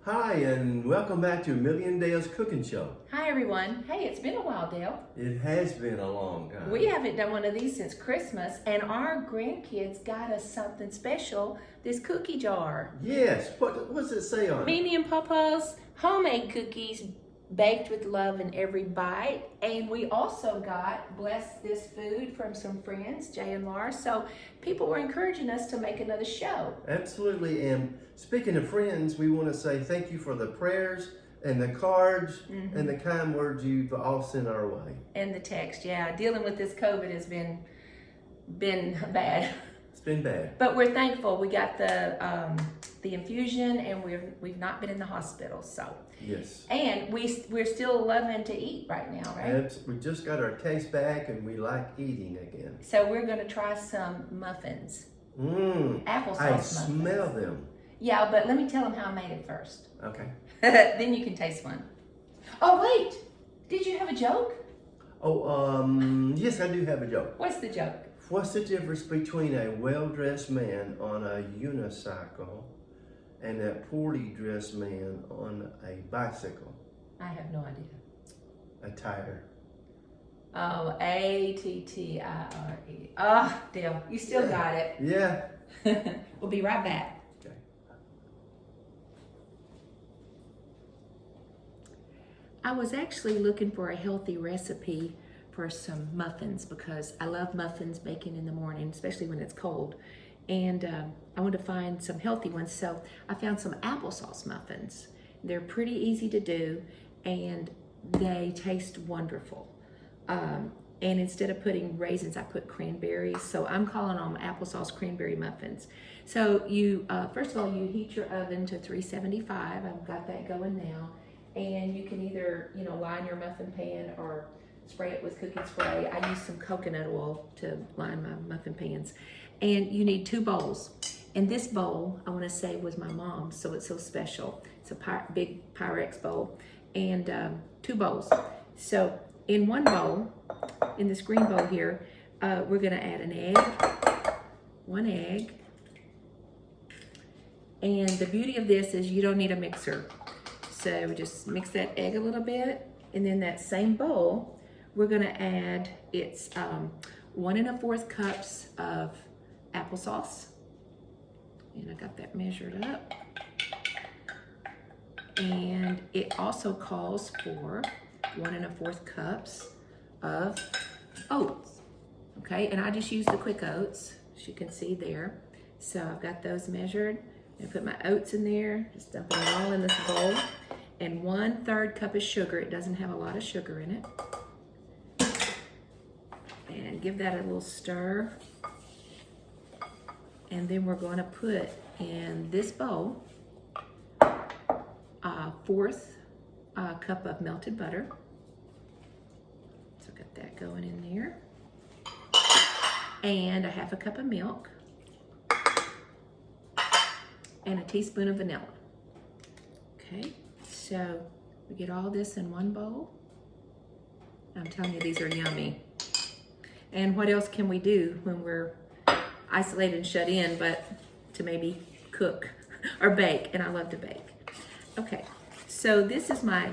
Hi, and welcome back to Millie and Dail's Cooking Show. Hi everyone. Hey, it's been a while, Dail. It has been a long time. We haven't done one of these since Christmas, and our grandkids got us something special, this cookie jar. Yes, what's it say on it? Mimi and Papa's homemade cookies baked with love in every bite. And we also got blessed this food from some friends, Jay and Laura. So people were encouraging us to make another show. Absolutely, and speaking of friends, we want to say thank you for the prayers and the cards and the kind words you've all sent our way. And the text, yeah. Dealing with this COVID has been bad. It's been bad. But we're thankful. We got the infusion, and we've not been in the hospital. So Yes. and we're still loving to eat right now, right? We just got our taste back, and we like eating again. So we're gonna try some muffins, applesauce I muffins. smell them. Yeah, but let me tell them how I made it first. Okay. Then you can taste one. Oh wait, did you have a joke? Yes, I do have a joke. What's the joke? What's the difference between a well-dressed man on a unicycle and a poorly dressed man on a bicycle? I have no idea. A tire. Oh, A-T-T-I-R-E. Oh, Dale, you still got it. Yeah. We'll be right back. Okay. I was actually looking for a healthy recipe for some muffins because I love muffins baking in the morning, especially when it's cold. And I wanted to find some healthy ones, so I found some applesauce muffins. They're pretty easy to do, and they taste wonderful. And instead of putting raisins, I put cranberries. So I'm calling them applesauce cranberry muffins. So you, first of all, you heat your oven to 375. I've got that going now. And you can either, line your muffin pan or spray it with cooking spray. I use some coconut oil to line my muffin pans. And you need 2 bowls. And this bowl, I want to say, was my mom's, so it's so special. It's a big Pyrex bowl. And 2 bowls. So in one bowl, in this green bowl here, we're going to add an egg, 1 egg. And the beauty of this is you don't need a mixer. So we just mix that egg a little bit, and then that same bowl, we're gonna add, it's 1 1/4 cups of applesauce. And I got that measured up. And it also calls for 1 1/4 cups of oats. Okay, and I just use the quick oats, as you can see there. So I've got those measured. I put my oats in there, just dumping it all in this bowl. And 1/3 cup of sugar. It doesn't have a lot of sugar in it. And give that a little stir. And then we're going to put in this bowl 1/4 cup of melted butter. So got that going in there. And 1/2 cup of milk. And a teaspoon of vanilla. Okay, so we get all this in one bowl. I'm telling you, these are yummy. And what else can we do when we're isolated and shut in but to maybe cook or bake? And I love to bake. Okay, so this is my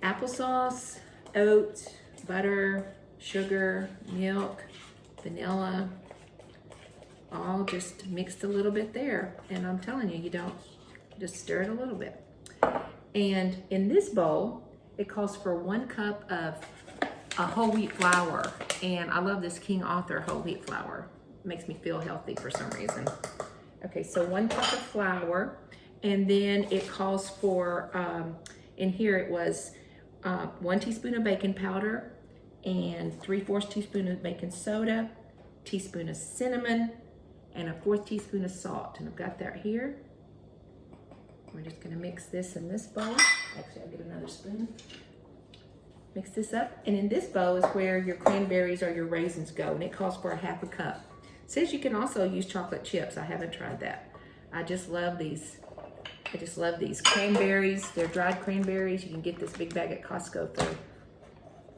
applesauce, oats, butter, sugar, milk, vanilla, all just mixed a little bit there. And I'm telling you, you don't just stir it a little bit. And in this bowl, it calls for 1 cup of a whole wheat flour. And I love this King Arthur whole wheat flour. It makes me feel healthy for some reason. Okay, so 1 cup of flour. And then it calls for, in here it was 1 teaspoon of baking powder and 3/4 teaspoon of baking soda, teaspoon of cinnamon, and 1/4 teaspoon of salt. And I've got that here. We're just gonna mix this in this bowl. Actually, I'll get another spoon. Mix this up. And in this bowl is where your cranberries or your raisins go. And it calls for 1/2 cup. It says you can also use chocolate chips. I haven't tried that. I just love these. I just love these cranberries. They're dried cranberries. You can get this big bag at Costco for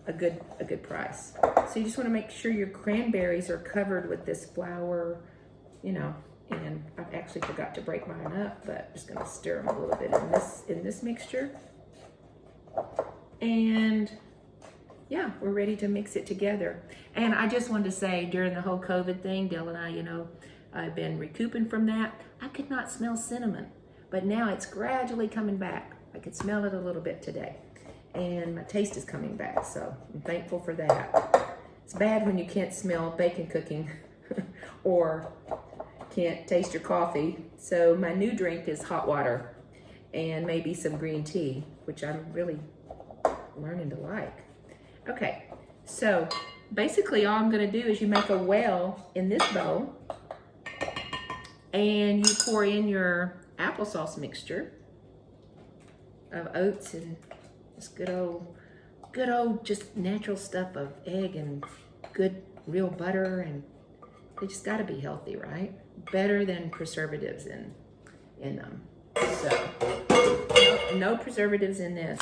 a good price. So you just want to make sure your cranberries are covered with this flour, in And I actually forgot to break mine up, but I'm just gonna stir them a little bit in this mixture. And yeah, we're ready to mix it together. And I just wanted to say, during the whole COVID thing, Dail and I, you know, I've been recouping from that. I could not smell cinnamon, but now it's gradually coming back. I could smell it a little bit today, and my taste is coming back, so I'm thankful for that. It's bad when you can't smell bacon cooking or can't taste your coffee. So my new drink is hot water and maybe some green tea, which I'm really learning to like. Okay, so basically all I'm gonna do is you make a well in this bowl and you pour in your applesauce mixture of oats and this good old just natural stuff of egg and good real butter, and they just gotta be healthy, right? Better than preservatives in them. So no preservatives in this.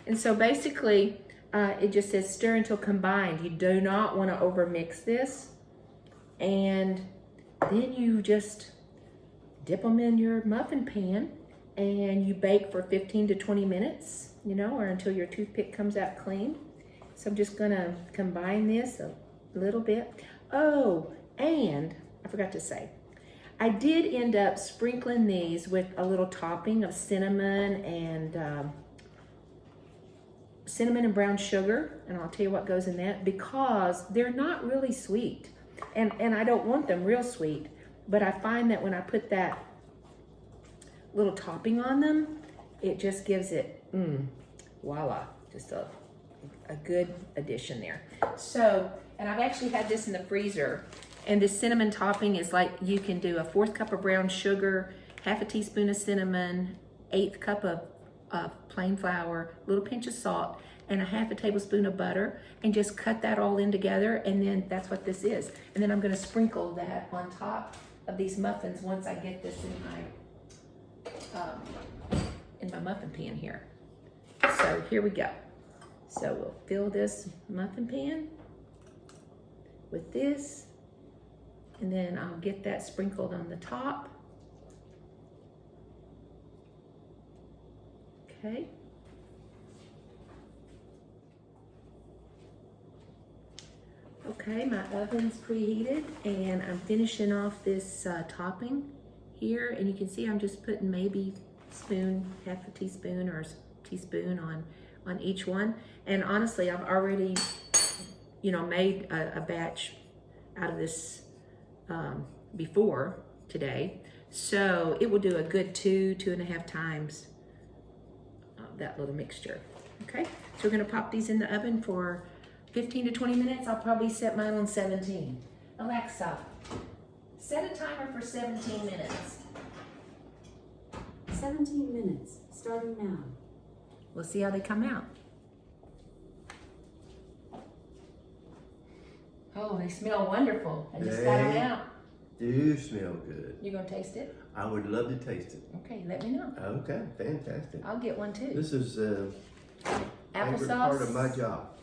And so basically it just says stir until combined. You do not want to over mix this, and then you just dip them in your muffin pan and you bake for 15 to 20 minutes, you know, or until your toothpick comes out clean. So I'm just gonna combine this a little bit. Oh, and I forgot to say, I did end up sprinkling these with a little topping of cinnamon and brown sugar, and I'll tell you what goes in that, because they're not really sweet, and I don't want them real sweet, but I find that when I put that little topping on them, it just gives it, voila, just a good addition there. So, and I've actually had this in the freezer, and this cinnamon topping is like, you can do a 1/4 cup of brown sugar, 1/2 teaspoon of cinnamon, 1/8 cup of plain flour, a little pinch of salt, and a 1/2 tablespoon of butter, and just cut that all in together, and then that's what this is. And then I'm gonna sprinkle that on top of these muffins once I get this in my muffin pan here. So here we go. So we'll fill this muffin pan with this, and then I'll get that sprinkled on the top. Okay. Okay, my oven's preheated, and I'm finishing off this topping here, and you can see I'm just putting maybe spoon, 1/2 teaspoon or teaspoon on each one. And honestly, I've already, you know, made a batch out of this before today, so it will do a good 2.5 times that little mixture. Okay, so we're gonna pop these in the oven for 15 to 20 minutes. I'll probably set mine on 17. Alexa, set a timer for 17 minutes. 17 minutes, starting now. We'll see how they come out. Oh, they smell wonderful. I just got them out. Do smell good. You gonna taste it? I would love to taste it. Okay, let me know. Okay, fantastic. I'll get one too. This is favorite Applesauce. part of my job.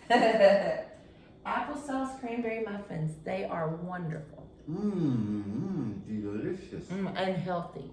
Applesauce cranberry muffins. They are wonderful. Delicious. And healthy.